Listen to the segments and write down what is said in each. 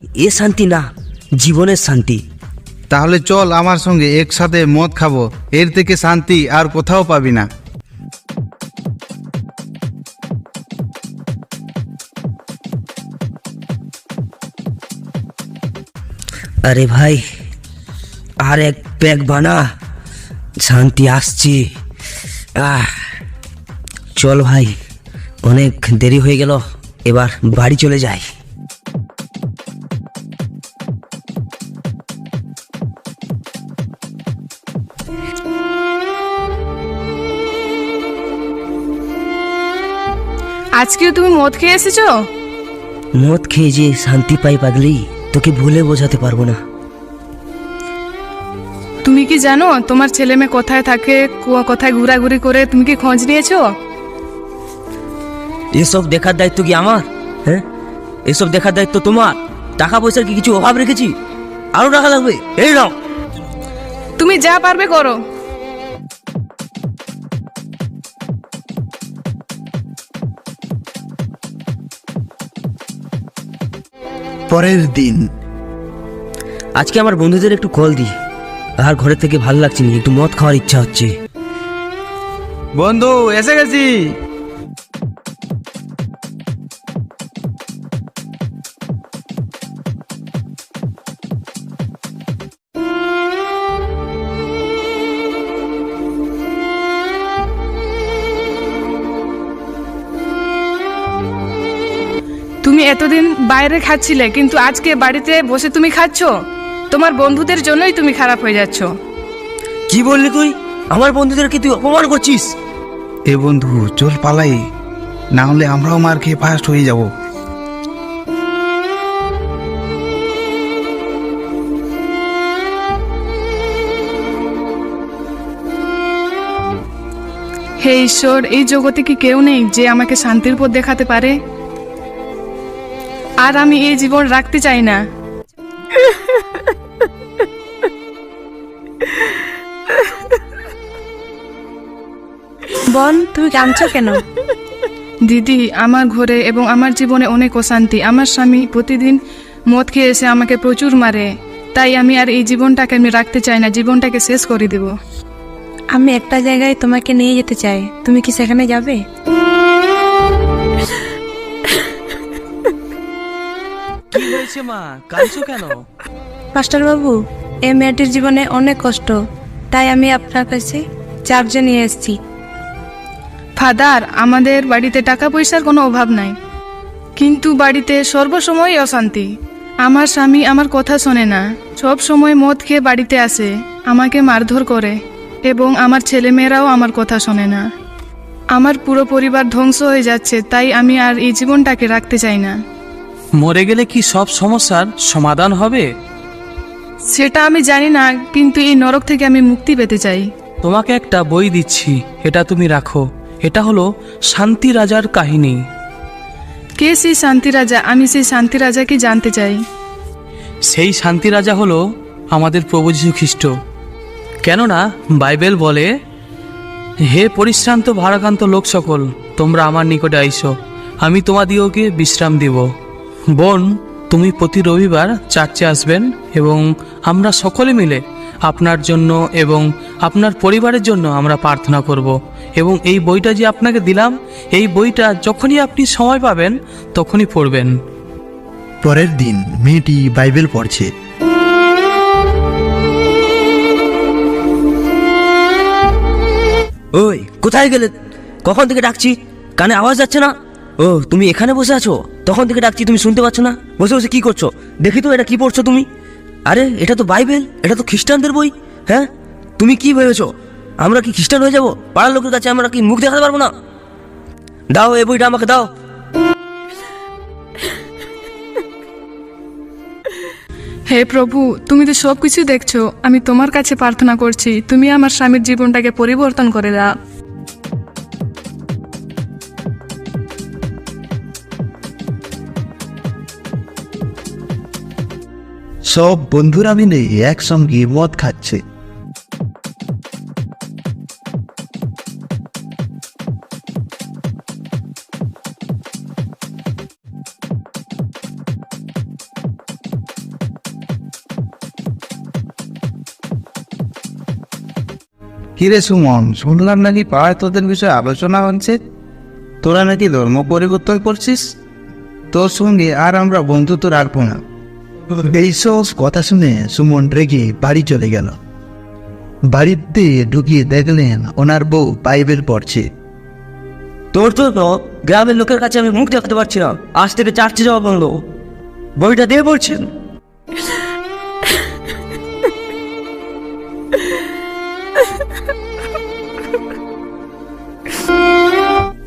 এ শান্তি না, জীবনের শান্তি। তাহলে চল আমার সঙ্গে একসাথে মদ খাবো, এর থেকে শান্তি আর কোথাও পাবি না। আরে ভাই, আর এক প্যাক বানা, শান্তি আসছে। চল ভাই, অনেক দেরি হয়ে গেল, এবার বাড়ি চলে যাই। আজকেও তুমি মদ খেয়ে এসেছো? মদ খেয়ে যে শান্তি পাই পাগলি, তোকে ভুলে বোঝাতে পারবো না। তুমি কি জানো তোমার ছেলে মেয়ে কোথায় থাকে, কোথায় ঘোরাঘুরি করে, তুমি কি খোঁজ নিয়েছো? এসব দেখার দায়িত্ব কি আমার? হ্যাঁ, এসব দেখার দায়িত্ব তোমার। টাকা পয়সার কি কিছু অভাব রেখেছি? আরো টাকা লাগবে, এই নাও। তুমি যা পারবে করো। পরের দিন। আজকে আমার বন্ধুদের একটু কল দিই, আর ঘরে থেকে ভালো লাগছে না, একটু মদ খাওয়ার ইচ্ছা হচ্ছে। বন্ধু এসে গেছি। তুমি এতদিন বাইরে খাচ্ছিলে, কিন্তু আজকে বাড়িতে বসে তুমি খাচ্ছ। তোমার বন্ধুদের জন্যই তুমি খারাপ হয়ে যাচ্ছ। কি বললি তুই? আমার বন্ধুদেরকে তুই অপমান করছিস। এ বন্ধু চল পালাই, না হলে আমরাও মার খেয়ে ফার্স্ট হয়ে যাব। হে ঈশ্বর, এই জগতে কি কেউ নেই যে আমাকে শান্তির পথ দেখাতে পারে? আর আমি এই জীবন রাখতে চাই না। বোন, তুমি কাঁদছো কেন? দিদি, আমার ঘরে এবং আমার জীবনে অনেক অশান্তি। আমার স্বামী প্রতিদিন মদ খেয়ে এসে আমাকে প্রচুর মারে। তাই আমি আর এই জীবনটাকে আমি রাখতে চাই না, জীবনটাকে শেষ করে দেব। আমি একটা জায়গায় তোমাকে নিয়ে যেতে চাই, তুমি কি সেখানে যাবে? কি হয়েছে মা, কাঁদছো কেন? মাস্টার বাবু, এই মেয়েটির জীবনে অনেক কষ্ট, তাই আমি আপনার কাছে চার্জে নিয়ে এসেছি। ফাদার, আমাদের বাড়িতে টাকা পয়সার কোনো অভাব নাই, কিন্তু বাড়িতে সর্বসময় অশান্তি। আমার স্বামী আমার কথা শোনে না, সব সময় মদ খেয়ে বাড়িতে আসে, আমাকে মারধর করে, এবং আমার ছেলেমেয়েরাও আমার কথা শোনে না। আমার পুরো পরিবার ধ্বংস হয়ে যাচ্ছে, তাই আমি আর এই জীবনটাকে রাখতে চাই না। মরে গেলে কি সব সমস্যার সমাধান হবে? সেটা আমি জানি না, কিন্তু এই নরক থেকে আমি মুক্তি পেতে চাই। তোমাকে একটা বই দিচ্ছি, এটা তুমি রাখো। এটা হলো শান্তি রাজার কাহিনী। কে সেই শান্তি রাজা? আমি সেই শান্তি রাজাকে জানতে চাই। সেই শান্তি রাজা হলো আমাদের প্রভু যীশু খ্রিস্ট। কেননা বাইবেল বলে, হে পরিশ্রান্ত ভারাক্রান্ত লোক সকল, তোমরা আমার নিকটে আইসো, আমি তোমাদিগকে বিশ্রাম দিব। বোন, তুমি প্রতি রবিবার চার্চে আসবেন এবং আমরা সকলে মিলে আপনার জন্য এবং আপনার পরিবারের জন্য আমরা প্রার্থনা করব। এবং এই বইটা যে আপনাকে দিলাম, এই বইটা যখনই আপনি সময় পাবেন তখনই পড়বেন। পরের দিন মেয়েটি বাইবেল পড়ছে। ওই, কোথায় গেলে? কখন থেকে ডাকছি, কানে আওয়াজ যাচ্ছে না? ও, তুমি এখানে বসে আছো? তখন থেকে ডাকছি, তুমি শুনতে পাচ্ছ না? বসে বসে কি করছো? দেখি তো, এটা কি পড়ছো তুমি? আরে, এটা তো বাইবেল, এটা তো খ্রিস্টানদের বই। হ্যাঁ, তুমি কি ভেবেছো আমরা কি খ্রিস্টান হয়ে যাবো? পাড়ার লোকের কাছে আমরা কি মুখ দেখাতে পারবো না? দাও, এই বইটা আমাকে দাও। হে প্রভু, তুমি তো সব কিছু দেখছো, আমি তোমার কাছে প্রার্থনা করছি, তুমি আমার স্বামীর জীবনটাকে পরিবর্তন করে দাও। সব বন্ধুরা মিলে একসঙ্গে মদ খাচ্ছে। কিরে সুমন, শুনলাম নাকি পাড়ায় তোদের বিষয়ে আলোচনা হচ্ছে, তোরা নাকি ধর্ম পরিবর্তন করছিস। তোর সঙ্গে আর আমরা বন্ধুত্ব রাখবো না। এইসব কথা শুনে সুমন রেগে বাড়ি চলে গেল। বাড়িতে ঢুকিয়ে দেখলেন ওনার বউ বাইবেল পড়ছে। তোর জন্য গ্রামের লোকের কাছে আমি মুখ দেখাতে পারছি না, আজ থেকে চার্চে যাওয়া বন্ধ। বইটা দিয়ে পড়ছেন।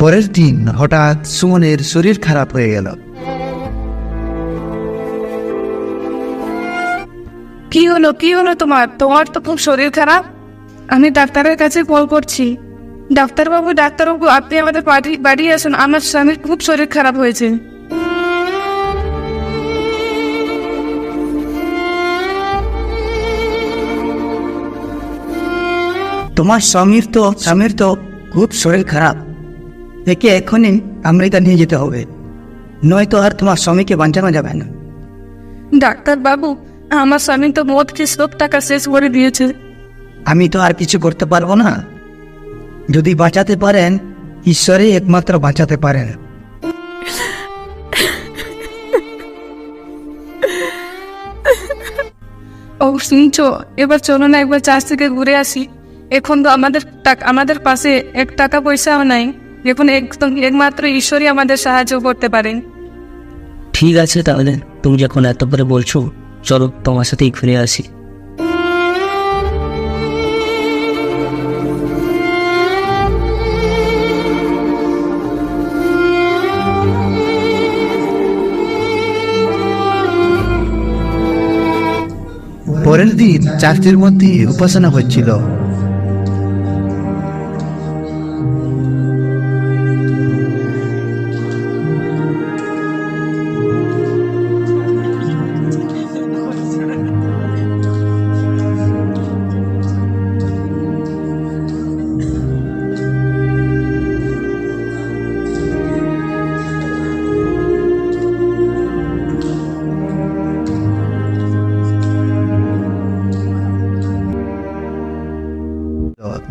পরের দিন হঠাৎ সুমনের শরীর খারাপ হয়ে গেল। কি হলো তোমার? তোমার তো খুব শরীর খারাপ। আমি ডাক্তারের কাছে কল করছি। ডাক্তারবাবু, আপনি আমাদের বাড়ি আসুন, আমার স্বামীর খুব শরীর খারাপ হয়েছে। তোমার স্বামীর তো খুব শরীর খারাপ, একে এখনই আমেরিকা নিয়ে যেতে হবে, নয়তো আর তোমার স্বামীকে বাঁচানো যাবে না। ডাক্তারবাবু, আমার স্বামী তো মদ খেয়ে সব টাকা শেষ করে দিয়েছে। আমি তো আর কিছু করতে পারবো না। যদি বাঁচাতে পারেন, ঈশ্বরই একমাত্র বাঁচাতে পারেন। ও শুনছো, এবার চলো না একবার চার্চ থেকে ঘুরে আসি। এখন তো আমাদের পাশে এক টাকা পয়সাও নাই। এখন একমাত্র ঈশ্বরই আমাদের সাহায্য করতে পারেন। ঠিক আছে, তাহলে তুমি যখন এত করে বলছো, চলো তোমার সাথেই ঘুরে আসি। পরের দিন চার্চের মধ্যে উপাসনা হচ্ছিল।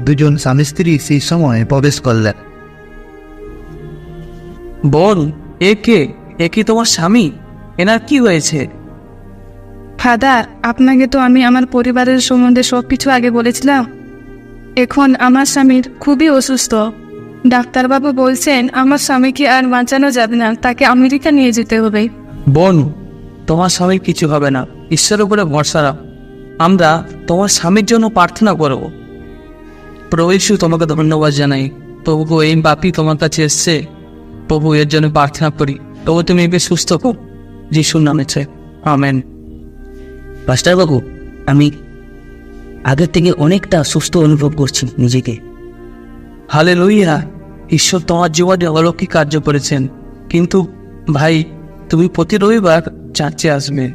দুজন স্বামী স্ত্রী সেই সময় প্রবেশ করলেন। বোন, এ কি তোমার স্বামী? এনার কি হয়েছে? ফাদার, আপনাকে তো আমি আমার পরিবারের সম্বন্ধে সব কিছু আগে বলেছিলাম। এখন আমার স্বামীর খুবই অসুস্থ। ডাক্তারবাবু বলছেন আমার স্বামীকে আর বাঁচানো যাবে না, তাকে আমেরিকা নিয়ে যেতে হবে। বোন, তোমার স্বামীর কিছু হবে না, ঈশ্বরের উপরে ভরসা রাখো। আমরা তোমার স্বামীর জন্য প্রার্থনা করব। প্রভু যীশু, তোমাকে ধন্যবাদ জানাই। প্রভু, এই পাপী তোমার কাছে এসছে, প্রভু এর জন্য প্রার্থনা করি। প্রভু, তুমি একে সুস্থ করো, যিশুর নামে চাই, আমেন। মাস্টার বাবু, আমি আগের থেকে অনেকটা সুস্থ অনুভব করছি নিজেকে। হালেলুয়া, ঈশ্বর তোমার জীবনে অলৌকিক কার্য করেছেন। কিন্তু ভাই, তুমি প্রতি রবিবার চার্চে আসবে।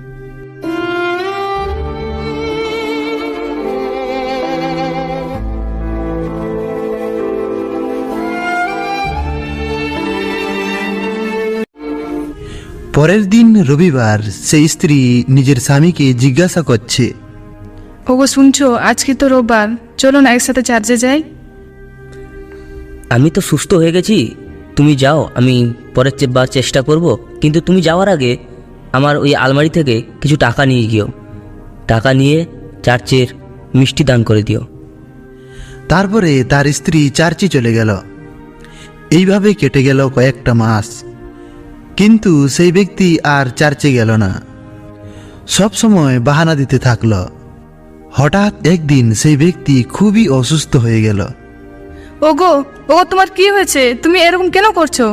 পরের দিন রবিবার, সেই স্ত্রী নিজের স্বামীকে জিজ্ঞাসা করছে, ওগো শুনছো, আজকে তো রোববার, চলো না একসাথে চার্চে যাই। আমি তো সুস্থ হয়ে গেছি, তুমি যাও, আমি পরের বার চেষ্টা করব। কিন্তু তুমি যাওয়ার আগে আমার ওই আলমারি থেকে কিছু টাকা নিয়ে গিয়েও, টাকা নিয়ে চার্চের মিষ্টি দান করে দিও। তারপরে তার স্ত্রী চার্চে চলে গেল। এইভাবে কেটে গেল কয়েকটা মাস, কিন্তু সেই ব্যক্তি আর চার্চে গেল না, সব সময় বাহানা দিতে থাকলো। হঠাৎ একদিন সেই ব্যক্তি খুবই অসুস্থ হয়ে গেল। ওগো তোমার কি হয়েছে? তুমি এরকম কেন করছো?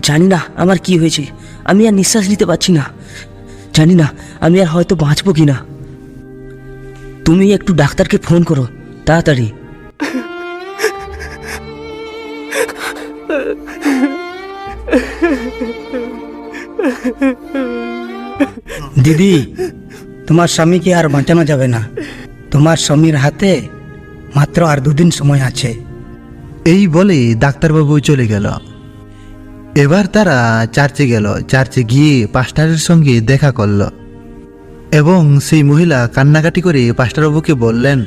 জানি না আমার কি হয়েছে, আমি আর নিঃশ্বাস নিতে পারছি না। জানি না আমি আর হয়তো বাঁচবো কি না। তুমি একটু ডাক্তারকে ফোন করো তাড়াতাড়ি। দিদি, তোমার স্বামীকে আর বাঁচানো যাবে না। তোমার স্বামীর হাতে মাত্র আর 2 দিন সময় আছে। এই বলে ডাক্তারবাবু চলে গেল। এবার তারা চার্চে গেল। চার্চে গিয়ে পাস্টারের সঙ্গে দেখা করল এবং সেই মহিলা কান্নাকাটি করে পাস্টারবাবুকে বললেন,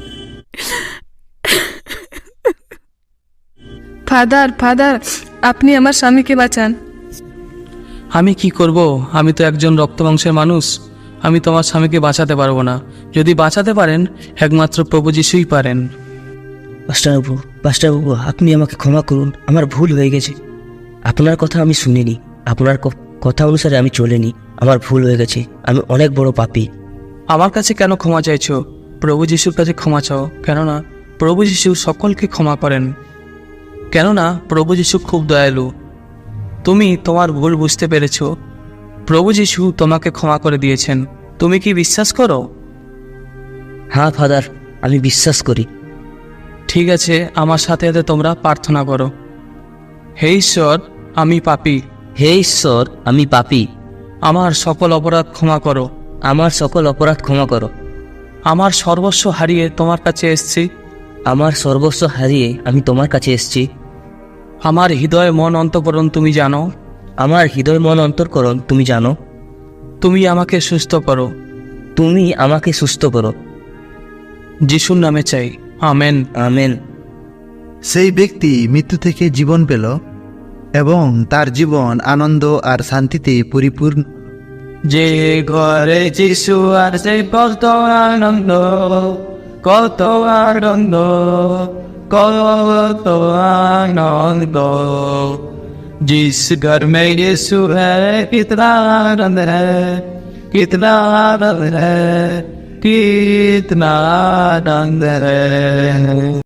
ফাদার ফাদার, আপনি আমার স্বামীকে বাঁচান। আমি কি করব? আমি তো একজন রক্তবংশের মানুষ। আমি তোমার স্বামীকে বাঁচাতে পারবো না। যদি বাঁচাতে পারেন, একমাত্র প্রভু যিশুই পারেন। পাস্টারবাবু, আপনি আমাকে ক্ষমা করুন, আমার ভুল হয়ে গেছে। আপনার কথা আমি শুনিনি, আপনার কথা অনুসারে আমি চলিনি, আমার ভুল হয়ে গেছে, আমি অনেক বড় পাপী। আমার কাছে কেন ক্ষমা চাইছো? প্রভু যিশুর কাছে ক্ষমা চাও, কেননা প্রভু যিশু সকলকে ক্ষমা করেন। কেননা প্রভু যিশু খুব দয়ালু। তুমি তোমার ভুল বুঝতে পেরেছো, প্রভু যিশু তোমাকে ক্ষমা করে দিয়েছেন। তুমি কি বিশ্বাস করো? হ্যাঁ ফাদার, আমি বিশ্বাস করি। ঠিক আছে, আমার সাথে সাথে তোমরা প্রার্থনা করো। হে ঈশ্বর, আমি পাপী, হে ঈশ্বর, আমি পাপী, আমার সকল অপরাধ ক্ষমা করো। আমার সকল অপরাধ ক্ষমা করো। আমার সর্বস্ব হারিয়ে তোমার কাছে এসেছি। আমার সর্বস্ব হারিয়ে আমি তোমার কাছে এসেছি। আমার হৃদয় মন অন্তঃকরণ তুমি জানো। আমার হৃদয় মন অন্তর্করণ তুমি জানো। তুমি আমাকে সুস্থ করো। তুমি আমাকে সুস্থ করো। যিশুর নামে চাই, আমেন। আমেন। সেই ব্যক্তি মৃত্যু থেকে জীবন পেল এবং তার জীবন আনন্দ আর শান্তিতে পরিপূর্ণ। যে ঘরে যিশু আর সেই কত আনন্দ, কত আনন্দ, কত आनंद। जिस घर में यीशु है कितना आनंद है, कितना आनंद है, कितना आनंद है।